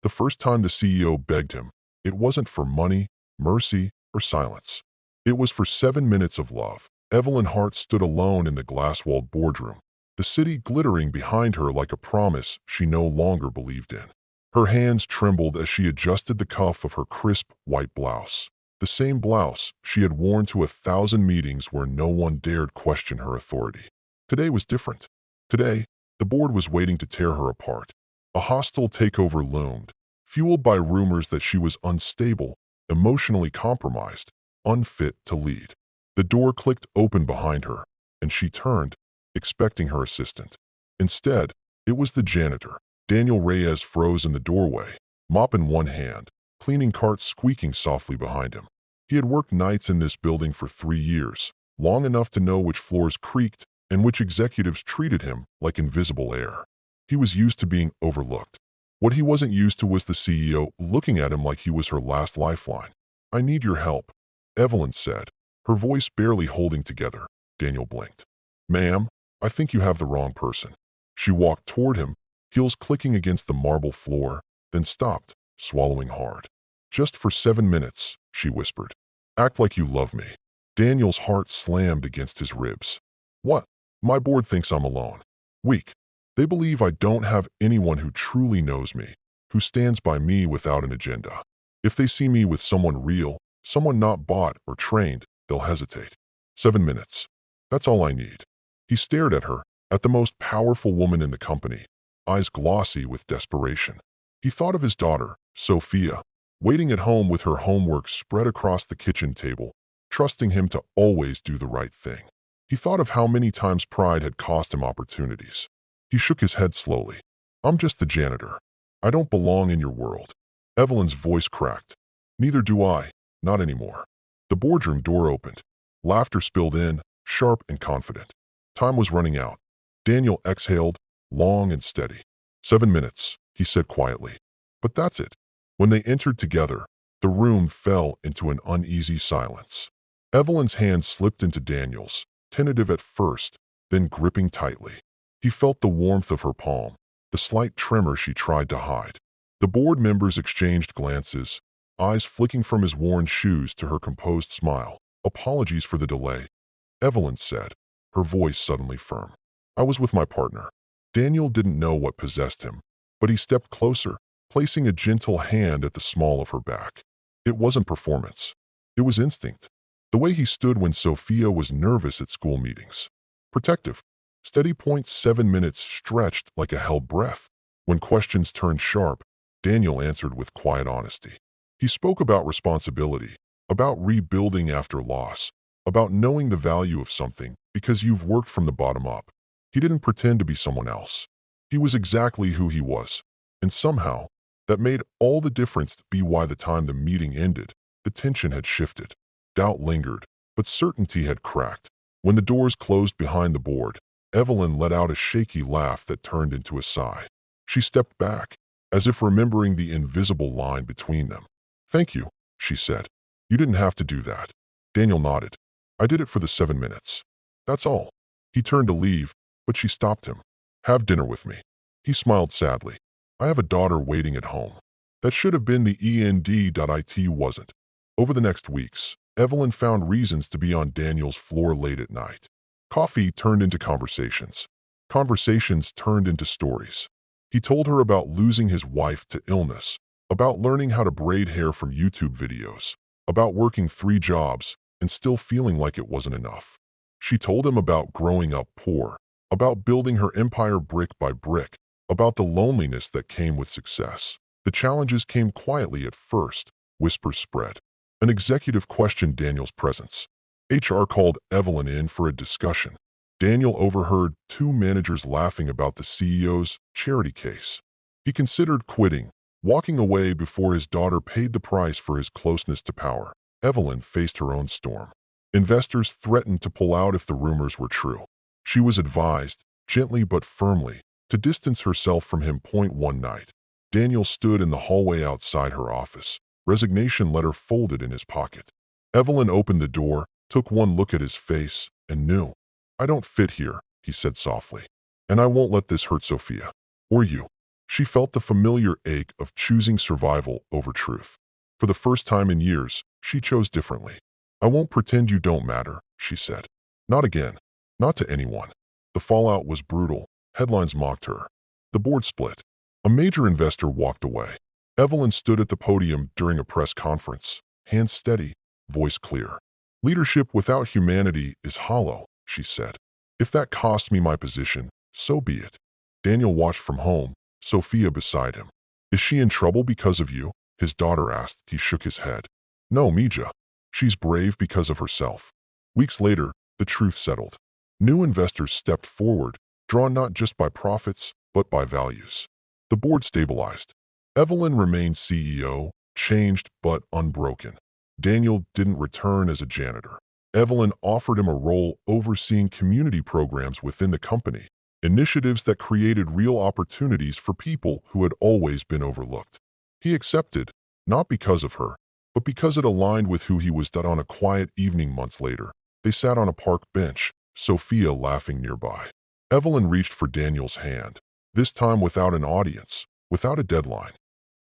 The first time the CEO begged him, it wasn't for money, mercy, or silence. It was for 7 minutes of love. Evelyn Hart stood alone in the glass-walled boardroom, the city glittering behind her like a promise she no longer believed in. Her hands trembled as she adjusted the cuff of her crisp white blouse, the same blouse she had worn to 1,000 meetings where no one dared question her authority. Today was different. Today, the board was waiting to tear her apart. A hostile takeover loomed, fueled by rumors that she was unstable, emotionally compromised, unfit to lead. The door clicked open behind her, and she turned, expecting her assistant. Instead, it was the janitor. Daniel Reyes froze in the doorway, mop in one hand, cleaning carts squeaking softly behind him. He had worked nights in this building for 3 years, long enough to know which floors creaked and which executives treated him like invisible air. He was used to being overlooked. What he wasn't used to was the CEO looking at him like he was her last lifeline. "I need your help," Evelyn said, her voice barely holding together. Daniel blinked. "Ma'am, I think you have the wrong person." She walked toward him, heels clicking against the marble floor, then stopped, swallowing hard. "Just for 7 minutes," she whispered. "Act like you love me." Daniel's heart slammed against his ribs. "What? My board thinks I'm alone. Weak. They believe I don't have anyone who truly knows me, who stands by me without an agenda. If they see me with someone real, someone not bought or trained, they'll hesitate. 7 minutes. That's all I need." He stared at her, at the most powerful woman in the company, eyes glossy with desperation. He thought of his daughter, Sophia, waiting at home with her homework spread across the kitchen table, trusting him to always do the right thing. He thought of how many times pride had cost him opportunities. He shook his head slowly. "I'm just the janitor. I don't belong in your world." Evelyn's voice cracked. "Neither do I, not anymore." The boardroom door opened. Laughter spilled in, sharp and confident. Time was running out. Daniel exhaled, long and steady. 7 minutes, he said quietly. "But that's it." When they entered together, the room fell into an uneasy silence. Evelyn's hand slipped into Daniel's, tentative at first, then gripping tightly. He felt the warmth of her palm, the slight tremor she tried to hide. The board members exchanged glances, eyes flicking from his worn shoes to her composed smile. "Apologies for the delay," Evelyn said, her voice suddenly firm. "I was with my partner." Daniel didn't know what possessed him, but he stepped closer, placing a gentle hand at the small of her back. It wasn't performance. It was instinct. The way he stood when Sophia was nervous at school meetings. Protective. Steady. 7 minutes stretched like a held breath. When questions turned sharp, Daniel answered with quiet honesty. He spoke about responsibility, about rebuilding after loss, about knowing the value of something because you've worked from the bottom up. He didn't pretend to be someone else. He was exactly who he was. And somehow, that made all the difference. By the time the meeting ended, the tension had shifted. Doubt lingered, but certainty had cracked. When the doors closed behind the board, Evelyn let out a shaky laugh that turned into a sigh. She stepped back, as if remembering the invisible line between them. "Thank you," she said. "You didn't have to do that." Daniel nodded. "I did it for the 7 minutes. That's all." He turned to leave, but she stopped him. "Have dinner with me." He smiled sadly. "I have a daughter waiting at home." That should have been the end.it wasn't. Over the next weeks, Evelyn found reasons to be on Daniel's floor late at night. Coffee turned into conversations. Conversations turned into stories. He told her about losing his wife to illness, about learning how to braid hair from YouTube videos, about working 3 jobs and still feeling like it wasn't enough. She told him about growing up poor, about building her empire brick by brick, about the loneliness that came with success. The challenges came quietly at first, whispers spread. An executive questioned Daniel's presence. HR called Evelyn in for a discussion. Daniel overheard 2 managers laughing about the CEO's charity case. He considered quitting, walking away before his daughter paid the price for his closeness to power. Evelyn faced her own storm. Investors threatened to pull out if the rumors were true. She was advised, gently but firmly, to distance herself from him. One night, Daniel stood in the hallway outside her office, resignation letter folded in his pocket. Evelyn opened the door, took one look at his face, and knew. "I don't fit here," he said softly. "And I won't let this hurt Sophia. Or you." She felt the familiar ache of choosing survival over truth. For the first time in years, she chose differently. "I won't pretend you don't matter," she said. "Not again. Not to anyone." The fallout was brutal. Headlines mocked her. The board split. A major investor walked away. Evelyn stood at the podium during a press conference, hands steady, voice clear. "Leadership without humanity is hollow," she said. "If that costs me my position, so be it." Daniel watched from home, Sophia beside him. "Is she in trouble because of you?" his daughter asked. He shook his head. "No, Mija. She's brave because of herself." Weeks later, the truth settled. New investors stepped forward, drawn not just by profits, but by values. The board stabilized. Evelyn remained CEO, changed but unbroken. Daniel didn't return as a janitor. Evelyn offered him a role overseeing community programs within the company, initiatives that created real opportunities for people who had always been overlooked. He accepted, not because of her, but because it aligned with who he was. On a quiet evening months later, they sat on a park bench, Sophia laughing nearby. Evelyn reached for Daniel's hand, this time without an audience, without a deadline.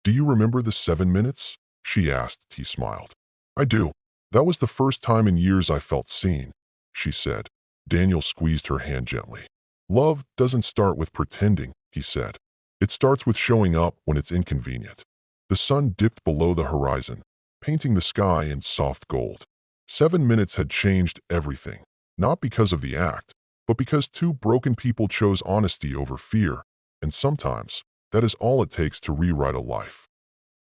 "Do you remember the 7 minutes?" she asked. He smiled. "I do. That was the first time in years I felt seen," she said. Daniel squeezed her hand gently. "Love doesn't start with pretending," he said. "It starts with showing up when it's inconvenient." The sun dipped below the horizon, painting the sky in soft gold. 7 minutes had changed everything, not because of the act, but because two broken people chose honesty over fear, and sometimes that is all it takes to rewrite a life.